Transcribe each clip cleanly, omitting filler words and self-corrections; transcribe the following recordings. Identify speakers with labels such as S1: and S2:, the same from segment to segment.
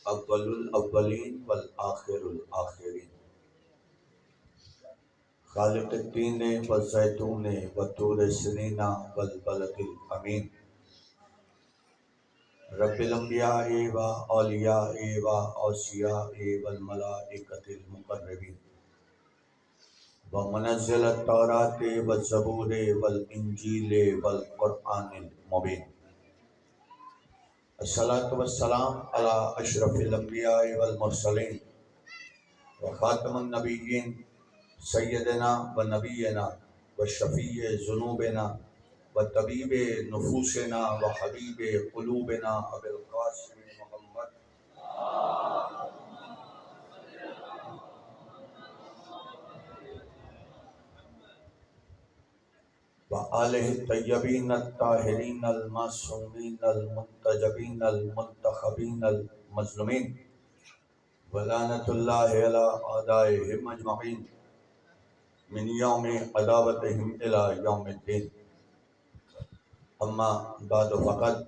S1: اول الاولین والآخر الآخرین، خالق التین والزیتون وطور سنین والبلد الامین، رب الانبیاء و اولیاء و اوصیاء والملائکۃ المقربین، ومنزل التوراۃ والزبور والانجیل والقرآن المبین، الصلاۃ والسلام علی اشرف الانبیاء والمرسلین وخاتم النبیین سیدنا و نبینا و شفیع ذنوبنا و طبیب نفوسنا و حبیب قلوبنا ابی القاسم محمد و آلہ الطیبین الطاہرین المعصومین المنتجبین المنتخبین المظلومین ولعنۃ اللہ علی اعدائہم اجمعین من یوم عداوتہم الی یوم الدین، اما بعد فقد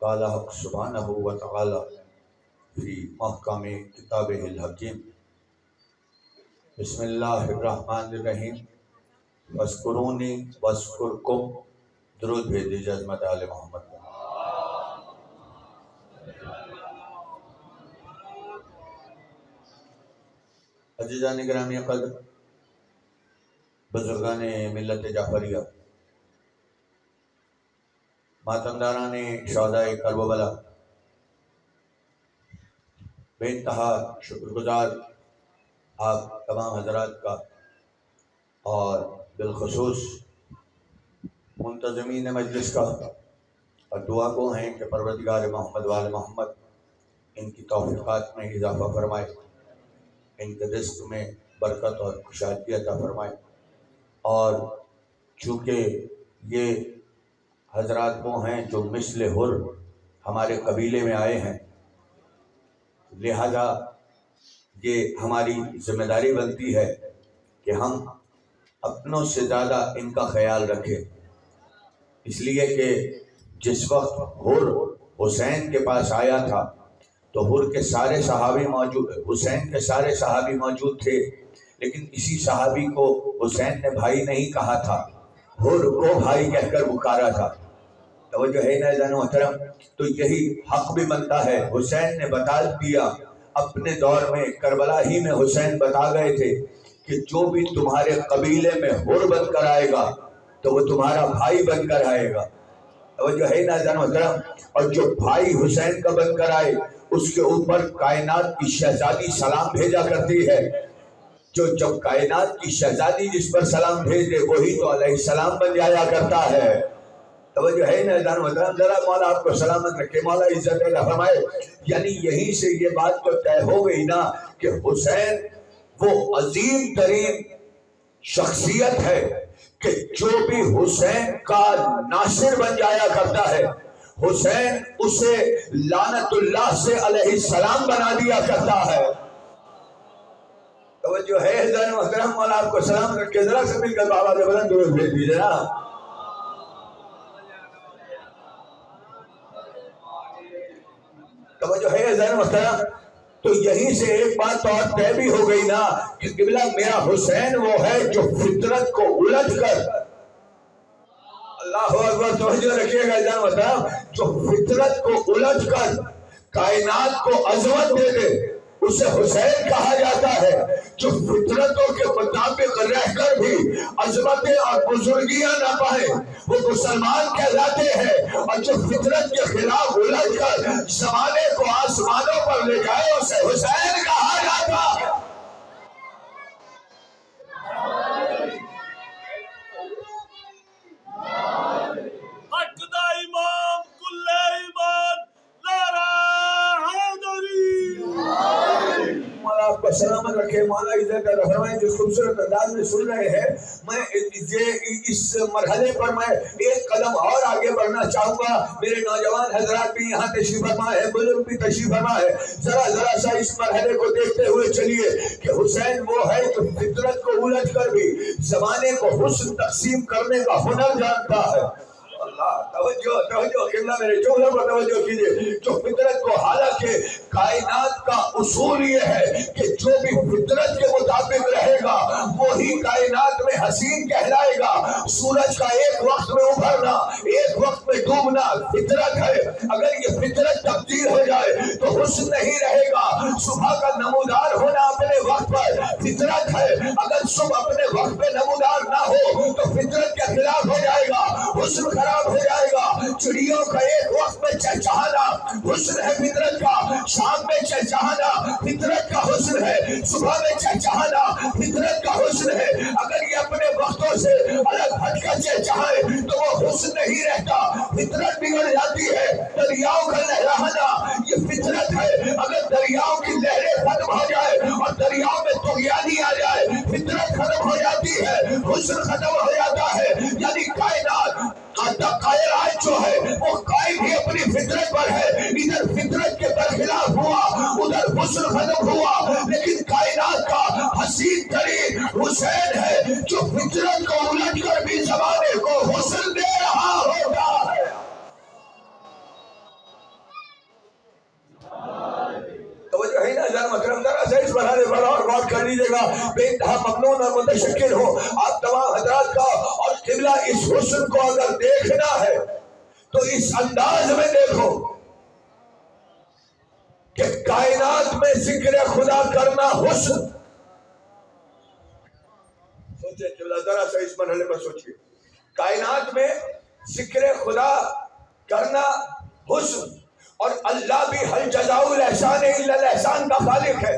S1: قال حق سبحانہ و تعالی فی محکم کتابہ الحکیم، بسم اللہ الرحمن الرحیم، واذکرونی واذکرکم، درود بھیج دیجیے عظمت آل محمد کو۔ عزیزان گرامی قدر، بزرگان ملت جعفریہ، ماتمداران شہداء کرب و بلا، بے انتہا شکر گزار آپ تمام حضرات کا، اور بالخصوص منتظمین مجلس کا، اور دعا گو ہیں کہ پروردگار محمد وآل محمد ان کی توفیقات میں اضافہ فرمائے، ان کے رزق میں برکت اور خوشحالی عطا فرمائے، اور چونکہ یہ حضرات وہ ہیں جو مثل حر ہمارے قبیلے میں آئے ہیں، لہذا یہ ہماری ذمہ داری بنتی ہے کہ ہم اپنوں سے زیادہ ان کا خیال رکھیں، اس لیے کہ جس وقت حر حسین کے پاس آیا تھا تو حر کے سارے صحابی موجود، حسین کے سارے صحابی موجود تھے، لیکن اسی صحابی کو حسین نے بھائی نہیں کہا تھا، حر کو بھائی کہہ کر پکارا تھا۔ توجہ ہے نا عزیزان محترم؟ تو یہی حق بھی بنتا ہے، حسین نے بتا دیا اپنے دور میں، کربلا ہی میں حسین بتا گئے تھے کہ جو بھی تمہارے قبیلے میں حر بن کر آئے گا تو وہ تمہارا بھائی بن کر آئے گا۔ توجہ ہے نا عزیزان محترم؟ اور جو بھائی حسین کا بن کر آئے اس کے اوپر کائنات کی شہزادی سلام بھیجا کرتی ہے، جو جب کائنات کی شہزادی جس پر سلام بھیج دے وہی تو علیہ السلام بن جایا کرتا ہے۔ توجہ ہے نا عزیزان محترم؟ ذرا مولا آپ کو سلامت رکھے، مولا عزت اللہ فرمائے۔ یعنی یہیں سے یہ بات تو طے ہو گئی نا کہ حسین وہ عظیم ترین شخصیت ہے کہ جو بھی حسین کا ناصر بن جایا کرتا ہے، حسین اسے لعنت اللہ سے علیہ السلام بنا دیا کرتا ہے۔ توجہ ہے عزیزان محترم؟ مولا آپ کو سلامت رکھے، ذرا سے مل کر بابا سے بلند درود بھیج دیجیے نا۔ توجہ ہے عزیزان محترم؟ تو یہیں سے ایک بات تو اور طے بھی ہو گئی نا کہ قبلہ میرا حسین وہ ہے جو فطرت کو الٹ کر، اللہ اکبر، توجہ رکھیے گا عزیزان محترم، جو فطرت کو الٹ کر کائنات کو عظمت دے دے اسے حسین کہا جاتا ہے۔ جو فطرتوں کے مطابق رہ کر بھی عظمتیں اور بزرگیاں نہ پائے وہ مسلمان کہلاتے ہیں، اور جو فطرت کے خلاف الٹ کر زمانے کو آسمانوں پر لے جائے اسے حسین کہا جاتا ہے۔
S2: امام کل ایمان نعرہ حیدری۔
S1: مولا آپ کو سلامت رکھے، مولا عزت اللہ فرمائے۔ جس خوبصورت انداز میں سن رہے ہیں، میں اس مرحلے پر میں ایک قدم اور آگے بڑھنا چاہوں گا۔ میرے نوجوان حضرات بھی یہاں تشریف فرما ہے، بزرگ بھی تشریف فرما ہے، ذرا سا اس مرحلے کو دیکھتے ہوئے چلیے کہ حسین وہ ہے جو فطرت کو الٹ کر بھی زمانے کو حسن تقسیم کرنے کا ہنر جانتا ہے۔ اللہ توجہ قبلہ میرے جملوں کو توجہ کیجئے، جو فطرت کو حالانکہ کائنات کا اصول یہ ہے کہ جو بھی فطرت کے مطابق رہے گا وہی کائنات میں حسین کہلائے گا. سورج کا ایک وقت میں ابھرنا ایک وقت میں ڈوبنا فطرت ہے. اگر یہ فطرت تبدیل ہو جائے تو حسن نہیں رہے گا. صبح کا نمودار ہونا اپنے وقت پر فطرت ہے. اگر صبح اپنے وقت پہ نمودار نہ ہو تو فطرت کے خلاف ہو جائے گا, حسن خراب ہو جائے گا. چڑیوں کا ایک وقت میں چہچہانا حسن ہے فطرت کا, شام میں چہچہانا فطرت کا حسن ہے, صبح میں چہچہانا فطرت کا حسن ہے. اگر یہ اپنے وقتوں سے الگ ہٹ کر چہچہائے تو وہ حسن نہیں رہتا, فطرت بگڑ جاتی ہے. دریاؤں کا لہرانا یہ فطرت ہے. اگر دریاؤں کی لہریں ختم ہو جائے اور دریاؤں میں طغیانی آ جائے فطرت ختم ہو جاتی ہے, حسن ختم ہو جاتا ہے. یعنی کائنات کائنات جو ہے وہ قائم ہی اپنی فطرت پر ہے. ادھر فطرت کے برخلاف ہوا ادھر حسن ختم ہوا, لیکن کائنات کا حسین ترین حسین ہے جو فطرت کو الٹ کر بھی زمانے کو حسن دے رہا ہوگا. توجہ ہے نا ذرا محترم, ذرا سے اس مرحلے پر اور غور کر لیجیے گا. بے انتہا ممنون اور متشکر ہو آپ تمام حضرات کا. اور قبلہ اس حسن کو اگر دیکھنا ہے تو اس انداز میں دیکھو کہ کائنات میں ذکر خدا کرنا حسن. سوچے قبلہ ذرا سے اس مرحلے پر سوچیے. کائنات میں ذکر خدا کرنا حسن, اور اللہ بھی حل جزاء الاحسان الا الاحسان کا خالق ہے.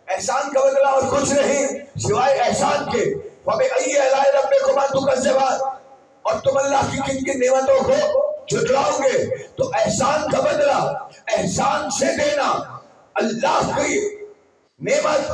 S1: احسان کا بدلہ اور کچھ نہیں سوائے احسان کے. فبأي آلاء ربكما تكذبان, اور تم اللہ کی کن کن نعمتوں کو جھٹلاؤ گے. تو احسان کا بدلہ احسان سے دینا اللہ کی نعمت.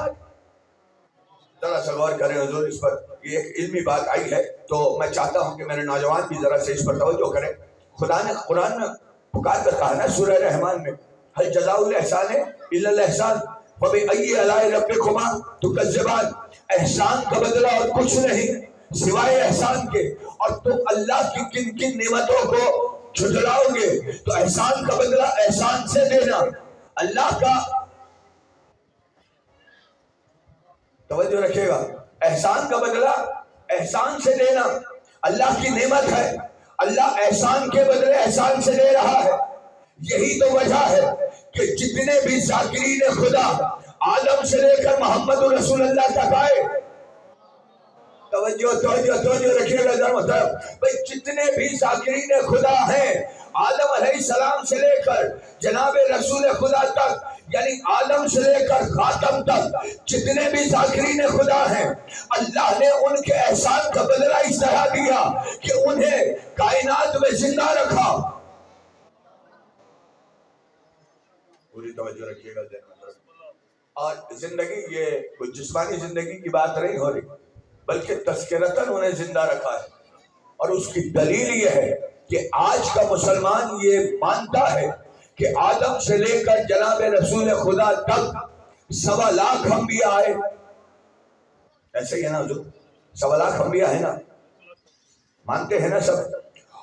S1: ذرا سا غور کریں حضور اس پر, یہ ایک علمی بات آئی ہے تو میں چاہتا ہوں کہ میرے نوجوان بھی ذرا سے اس پر توجہ کریں. خدا نے قرآن میں پکار کر کہا نا سورہ رحمان میں هل جزاء الاحسان الا الاحسان فبأي آلاء ربكما تكذبان. احسان کا بدلہ اور کچھ نہیں سوائے احسان کے, اور تم اللہ کی کن کن نعمتوں کو جھٹلاؤ گے. تو احسان کا بدلہ احسان سے دینا اللہ کا, توجہ رکھیے گا, احسان کا بدلہ احسان سے دینا اللہ کی نعمت ہے. اللہ احسان کے بدلے احسان سے دے رہا ہے. یہی تو وجہ ہے کہ جتنے بھی ذاکرین خدا آدم سے لے کر محمد رسول اللہ تک آئے, توجہ رکھیے گا ذرا محترم بھائی, جتنے بھی ذاکرین خدا ہیں آدم علیہ السلام سے لے کر جناب رسول خدا تک, یعنی آدم سے لے کر خاتم تک جتنے بھی ذاکرین خدا ہیں اللہ نے ان کے احسان کا بدلہ اس طرح دیا کہ انہیں کائنات میں زندہ رکھا. پوری توجہ رکھیے گا. اور زندگی یہ کوئی جسمانی زندگی کی بات نہیں ہو رہی بلکہ تذکرتاً انہیں زندہ رکھا ہے. اور اس کی دلیل یہ ہے کہ آج کا مسلمان یہ مانتا ہے کہ آدم سے لے کر جناب رسول خدا تک 1.25 لاکھ انبیاء آئے. ایسے ہی ہے نا حضور, 1.25 لاکھ انبیاء ہے نا, مانتے ہیں نا سب,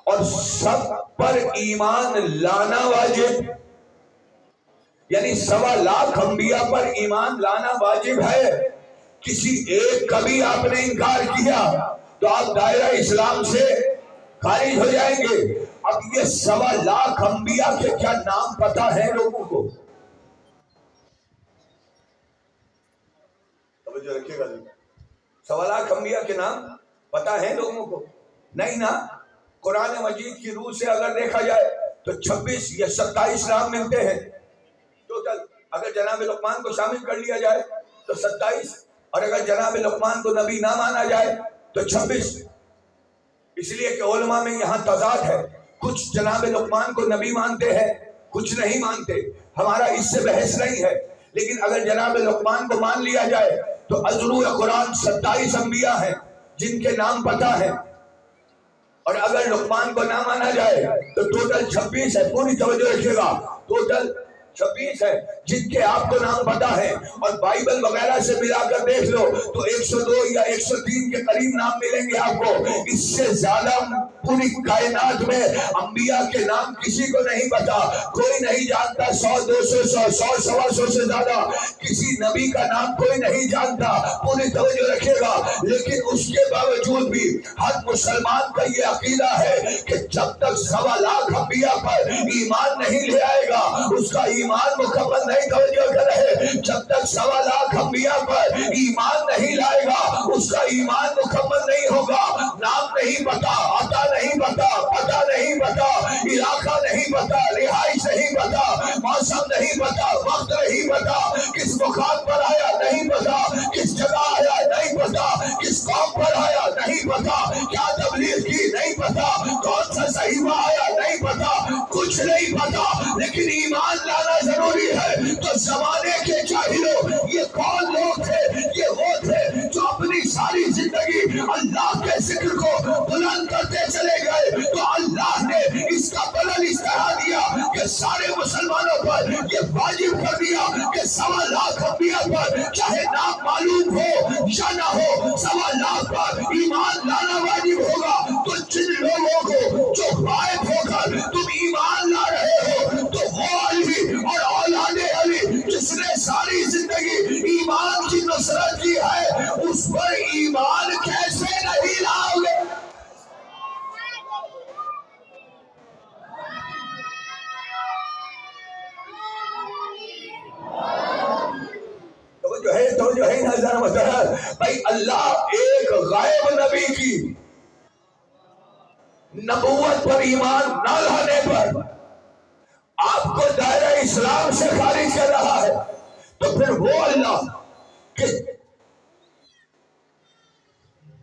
S1: اور سب پر ایمان لانا واجب, یعنی 1.25 لاکھ انبیاء پر ایمان لانا واجب ہے. کسی ایک کا بھی آپ نے انکار کیا تو آپ دائرہ اسلام سے خارج ہو جائیں گے. اب یہ 1.25 لاکھ انبیاء کے کیا نام پتہ ہے لوگوں کو؟ توجہ رکھیے گا. 1.25 لاکھ انبیاء کے نام پتہ ہے لوگوں کو؟ نہیں نا. قرآن مجید کی روح سے اگر دیکھا جائے تو 26 یا 27 نام ملتے ہیں ٹوٹل. اگر جناب لقمان کو شامل کر لیا جائے تو 27, اور اگر جناب لقمان کو نبی نہ مانا جائے تو 26. اس لیے کہ علماء میں یہاں تضاد ہے, کچھ جناب لقمان کو نبی مانتے ہیں کچھ نہیں مانتے. ہمارا اس سے بحث نہیں ہے, لیکن اگر جناب لقمان کو مان لیا جائے تو ازرو قرآن 27 انبیاء ہیں جن کے نام پتہ ہے, اور اگر لقمان کو نہ مانا جائے تو ٹوٹل 26 ہے. پوری توجہ رکھیے گا, ٹوٹل 26 ہے جن کے آپ کو نام پتہ ہے. اور بائبل وغیرہ سے ملا کر دیکھ لو تو 102 یا 103 کے قریب نام ملیں گے آپ کو. اس سے زیادہ پوری کائنات میں انبیاء کے نام کسی کو نہیں پتا، کوئی نہیں جانتا، 100 200 100 سوا سو سے زیادہ کسی نبی کا نام کوئی نہیں جانتا، پوری توجہ رکھے گا۔ لیکن اس کے باوجود بھی ہر مسلمان کا یہ عقیدہ ہے کہ جب تک 1.25 لاکھ انبیاء پر ایمان نہیں لے آئے گا اس کا ایمان مکمل نہیں۔ توجہ کر رہے، جب تک 1.25 لاکھ انبیاء پر ایمان نہیں لائے گا اس کا ایمان مکمل نہیں ہوگا۔ نام نہیں پتا، عطا نہیں پتا، پتہ نہیں پتا، علاقہ نہیں پتا، رہائش نہیں پتا، موسم نہیں پتا، وقت نہیں پتا، کس مقام پر آیا نہیں پتا، کس جگہ آیا نہیں پتا، کس قوم پر آیا نہیں پتا، کیا تبلیغ کی نہیں پتا، کون سا صحیفہ آیا نہیں پتا، کچھ نہیں پتا، لیکن ایمان لانا ضروری ہے۔ تو زمانے کے جاہلوں، یہ کون لوگ تھے؟ یہ وہ تھے جو اپنی ساری زندگی اللہ کے ذکر کو بلند کرتے چلے گئے، تو اللہ نے اس کا بدل اس طرح دیا کہ سارے مسلمانوں پر یہ واجب کر دیا کہ 1.25 لاکھ انبیاء پر چاہے نام معلوم ہو یا نہ ہو 1.25 لاکھ پر ایمان لانا واجب ہوگا۔ تو جن لوگوں کو جو غائب ہو کر تم ایمان لا رہے ہو، تو وہ علی اور اولاد علی جس نے ساری زندگی ایمان کی نصرت کی ہے، اس پر ایمان کیسے نہیں لاؤ گے؟ توجہ ہے نظر مطلب بھائی، اللہ ایک غائب نبی کی نبوت پر ایمان نہ لانے پر آپ کو دائرہ اسلام سے خارج کر رہا ہے، تو پھر وہ اللہ کہ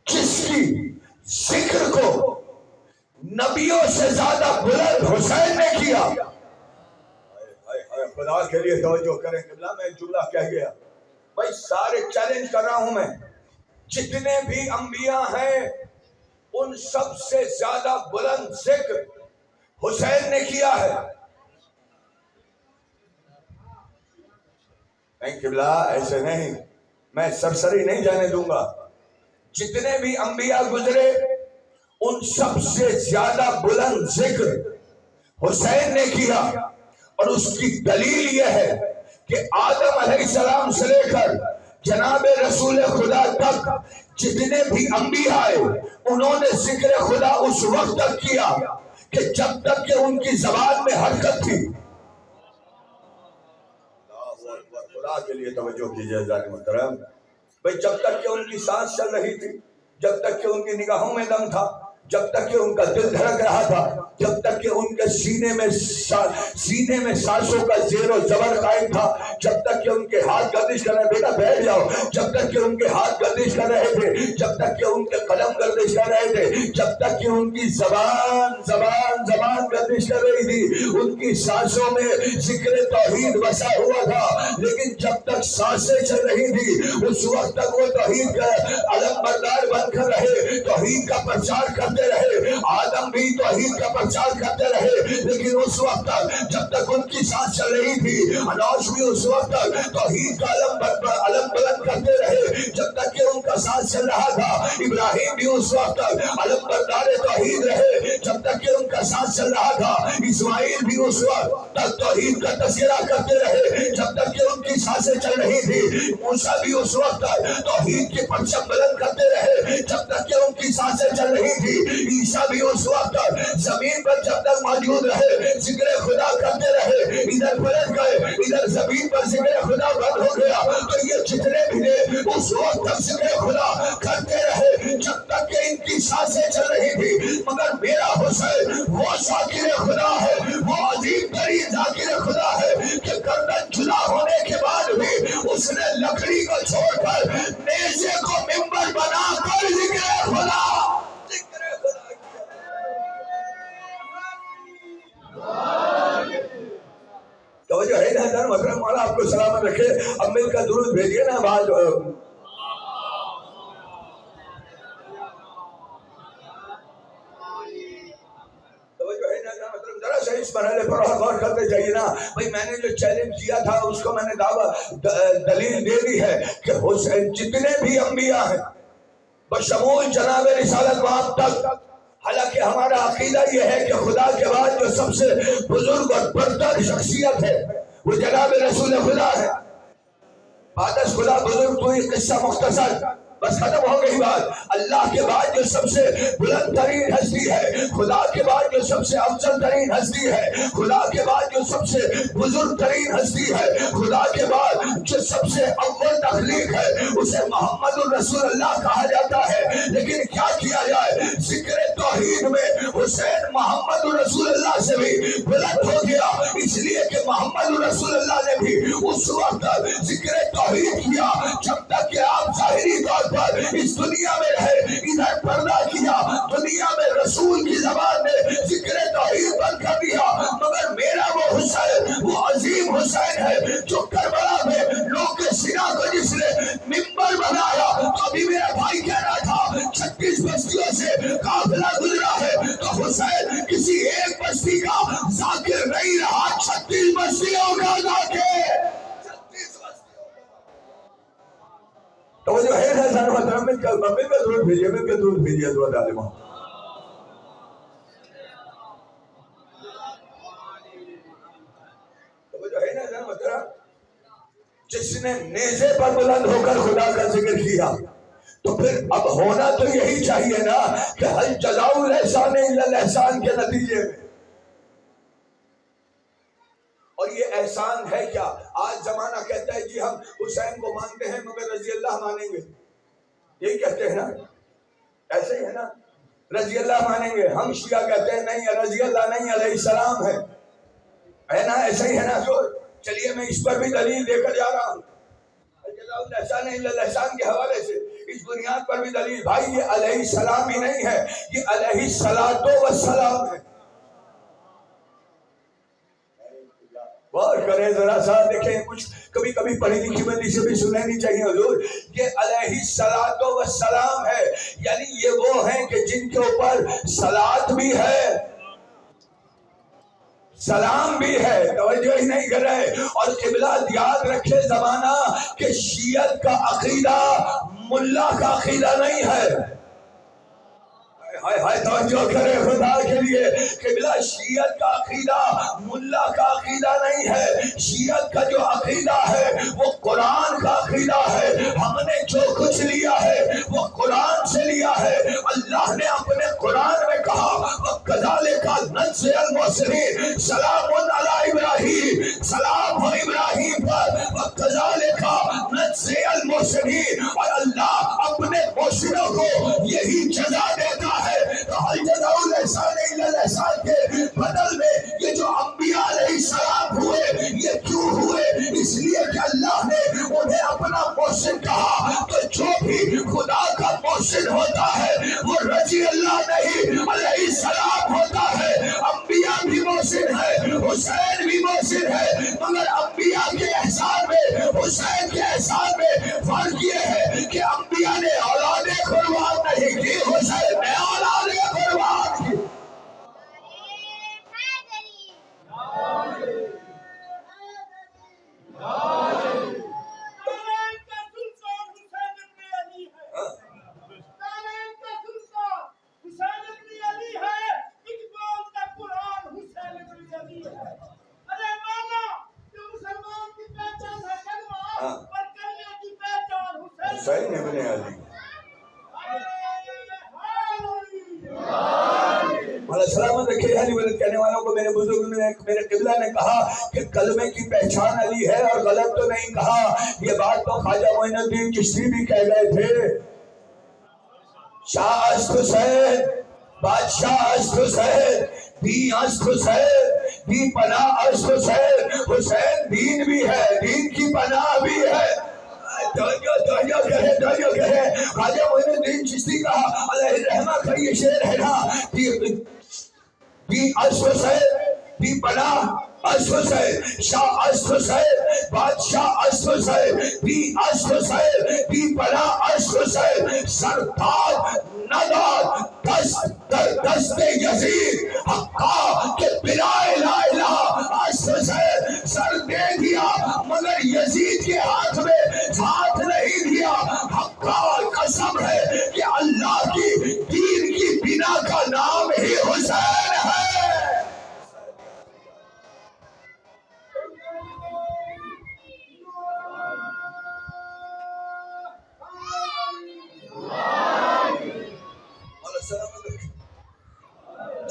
S1: جس کی ذکر کو نبیوں سے زیادہ بلند حسین نے کیا۔ خدا کے لیے توجہ کریں، قبلہ میں جملہ کہہ گیا بھائی، سارے چیلنج کر رہا ہوں میں، جتنے بھی انبیاء ہیں ان سب سے زیادہ بلند ذکر حسین نے کیا ہے۔ نہیں قبلہ ایسے نہیں، میں سرسری نہیں جانے دوں گا، جتنے بھی انبیاء گزرے ان سب سے زیادہ بلند ذکر حسین نے کیا، اور اس کی دلیل یہ ہے کہ آدم علیہ السلام سے لے کر جناب رسول خدا تک جتنے بھی انبیاء آئے انہوں نے ذکر خدا اس وقت تک کیا کہ جب تک کہ ان کی زبان میں حرکت تھی۔ خدا کے لیے توجہ کیجئے ذات محترم بھئی، جب تک کہ ان کی سانس چل رہی تھی، جب تک کہ ان کی نگاہوں میں دم تھا، جب تک کہ ان کا دل دھڑک رہا تھا، جب تک کہ ان کے سینے میں سانسوں کا زیر و زبر قائم تھا، جب تک کہ ان کے ہاتھ گردش کر رہے، بیٹا بیٹھ جاؤ، جب تک کہ ان کے ہاتھ گردش کر رہے تھے، جب تک کہ ان کے قلم گردش کر رہے تھے، جب تک کہ ان کی زبان گردش کر رہی تھی، ان کی سانسوں میں ذکر توحید بسا ہوا تھا، لیکن جب تک سانسیں چل رہی تھی اس وقت تک وہ توحید کا علم بردار بن کر رہے، توحید کا پرچار کرتے رہے، آدم بھی توحید کا پرچار کرتے رہے، لیکن اس وقت تک جب تک ان کی سانس چل رہی تھی، انوش بھی اس وقت تک توحید کا علم بلند کرتے رہے جب تک کہ ان کا سانس چل رہا تھا، ابراہیم بھی اس وقت تک علم بردار توحید رہے جب تک کہ ان کا سانس چل رہا تھا، اسماعیل بھی اس وقت تک توحید کا تذکرہ کرتے رہے جب تک کہ ان کی سانسیں چل رہی تھی، موسیٰ بھی اس وقت تک توحید کے پرچم بلند کرتے رہے جب تک کہ ان کی سانسیں چل رہی تھی، عیسیٰ بھی اس وقت تک زمین پر جب تک موجود رہے ذکر خدا کرتے رہے، ادھر پلٹ گئے، ادھر زمین پر ذکر خدا بند ہو گیا، تو یہ جتنے بھی نے اس وقت تک ذکر خدا کرتے رہے جب تک کہ ان کی سانسیں چل رہی تھی۔ مگر میرا حسین وہ ذاکر خدا ہے، وہ عظیم ترین ذاکر خدا ہے کہ گردن جدا ہونے کے بعد بھی اس نے لکڑی کو چھوڑ کر نیزے کو منبر بنا کر ذکر خدا توجہ ہے نا حضرت محترم، مولا آپ کو سلامت رکھے۔ اب مل کا درود بھیجیے نا بعد ذرا سے اس مرحلے پر غور کرتے جائیے نا بھئی، میں نے جو چیلنج کیا تھا اس کو میں نے دلیل دے دی ہے کہ حسین جتنے بھی انبیاء ہیں بشمول جناب رسالت وہاں تک حالانکہ ہمارا عقیدہ یہ ہے کہ خدا کے بعد جو سب سے بزرگ اور برتر شخصیت ہے وہ جناب رسول خدا ہے. بعد از خدا بزرگ تو یہ قصہ مختصر بس ختم ہو گئی بات. اللہ کے بعد جو سب سے بلند ترین ہستی ہے، خدا کے بعد جو سب سے افضل ترین ہستی ہے، خدا کے بعد جو سب سے بزرگ ترین ہستی ہے، خدا کے بعد جو سب سے اول تخلیق ہے، اسے محمد الرسول اللہ کہا جاتا ہے. لیکن کیا کیا جائے، ذکر توحید میں حسین محمد الرسول اللہ سے بھی بلند ہو گیا، اس لیے کہ محمد الرسول اللہ نے بھی اس وقت ذکر توحید کیا جب تک کہ آپ ظاہری طور پر اس دنیا میں رہے. ادھر پردہ کیا، دنیا میں رسول کی زبان میں ذکر توحید بند کر دیا. مگر میرا وہ حسین، وہ عظیم حسین ہے جو کربلا میں لوگ کے سینہ کو جس نے ممبر بنایا. تو ابھی میرا بھائی کہہ رہا تھا 36 بستیوں سے قافلہ گزرا ہے، تو حسین کسی ایک بستی کا ذاکر نہیں رہا، 36 بستیوں کا ذاکر. تو وہ جو ہے حسین محترم میں ضرور بھیجیے، میں ضرور بھیجیے حضرت عالمہ. تو وہ جو ہے نا حسین محترم جس نے نیزے پر بلند ہو کر خدا کا ذکر کیا، تو پھر اب ہونا تو یہی چاہیے نا کہ ہل جزاء الاحسان الا الاحسان کے نتیجے میں. اور یہ احسان ہے کیا؟ آج زمانہ کہتا ہے جی ہم حسین کو مانتے ہیں مگر رضی اللہ مانیں گے، یہی کہتے ہیں نا، ایسے ہی ہے نا، رضی اللہ مانیں گے. ہم شیعہ کہتے ہیں نہیں رضی اللہ نہیں علیہ السلام ہے نا، ایسا ہی ہے نا. جو چلیے میں اس پر بھی دلیل دے کر جا رہا ہوں، احسان احسان کے حوالے سے اس بنیاد پر بھی دلیل. بھائی یہ علیہ السلام ہی نہیں ہے، یہ علیہ الصلاۃ والسلام ہے. غور کریں ذرا سا، دیکھیں کچھ کبھی کبھی پڑھی لکھی بندی سے بھی سنیں نہیں چاہیے حضور. یہ علیہ الصلاۃ والسلام ہے، یعنی یہ وہ ہیں کہ جن کے اوپر صلاۃ بھی ہے، سلام بھی ہے. توجہ ہی نہیں کر رہے. اور قبلہ یاد رکھے زمانہ کہ شیعت کا عقیدہ ملا کا عقیدہ نہیں ہے. توجہ کرے خدا کے لیے. قبلہ شیعت کا عقیدہ ملا کا عقیدہ نہیں ہے. شیعت کا جو عقیدہ ہے وہ قرآن کا عقیدہ ہے. ہم نے جو کچھ لیا ہے وہ قرآن سے لیا ہے. اللہ نے اپنے قرآن میں کہا وَكَذَلِكَ نَجْزِي الْمُحْسِنِينَ سلام علی ابراہیم، سلام ہو ابراہیم پر. وَكَذَلِكَ نَجْزِي الْمُحْسِنِينَ، اور اللہ اپنے محسنوں کو یہی جزا دیتا ہے. الجزاء الاحسان الا الاحسان کے بدل میں یہ جو انبیاء علیہ السلام ہوئے، یہ کیوں ہوئے؟ اس لیے کہ اللہ نے انہیں اپنا محسن کہا. تو جو بھی خدا کا محسن ہوتا ہے وہ رضی اللہ نہیں علیہ السلام ہوتا ہے. انبیاء بھی محسن ہے، حسین بھی محسن ہے، مگر انبیاء کے احسان میں حسین کے احسان میں فرق یہ ہے کہ انبیاء نے اولاد قربان نہیں کی، حسین نے اولاد قربان کی. حسین ابن علی سلامت رکھے. علی ولد کہنے والوں کو میرے بزرگوں نے، میرے قبلہ نے کہا کہ کلمے کی پہچان علی ہے، اور غلط تو نہیں کہا. یہ بات تو خواجہ معین الدین چشتی بھی کہہ گئے تھے. شاہ است حسین، بادشاہ است حسین، دین است حسین، دین پناہ است حسین. حسین دین بھی ہے، دین کی پناہ بھی ہے. توجہ کرے. خواجہ معین الدین چشتی کا علیہ الرحمہ کا یہ شعر ہے نا، دین است حسین، دین پناہ است حسین، شاہ است حسین، بادشاہ است حسین، دین است حسین، دین پناہ است حسین. سرتاج نداد دست یزید حقا کہ بلا الہ الہ است حسین. سر دے دیا مگر یزید کے ہاتھ میں ہاتھ نہیں دیا. حقا قسم ہے کہ اللہ کی دین کی بنا کا نام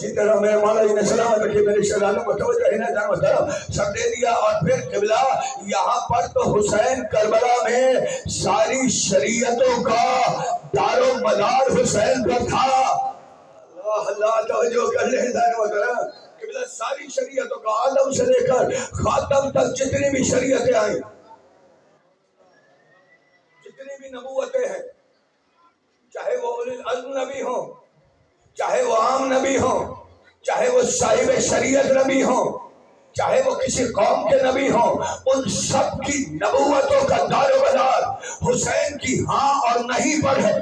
S1: اسی طرح میرے مولا جی نے سلامت رکھے میرے شہزادوں کو توجہ ہنا جانو طرف سب دے دیا. اور پھر قبلہ یہاں پر تو حسین کربلا میں ساری شریعتوں کا دار و مدار حسین پر تھا. اللہ اللہ توجہ کر لے جانو طرف قبلہ ساری شریعتوں کا آدم سے لے کر خاتم تک جتنی بھی شریعتیں آئیں جتنی بھی نبوتیں ہیں چاہے وہ اولی العزم نبی ہوں چاہے وہ عام نبی ہوں چاہے وہ صاحب شریعت نبی ہوں چاہے وہ کسی قوم کے نبی ہوں ان سب کی نبوتوں کا دار و مدار حسین کی ہاں اور نہیں پر ہے.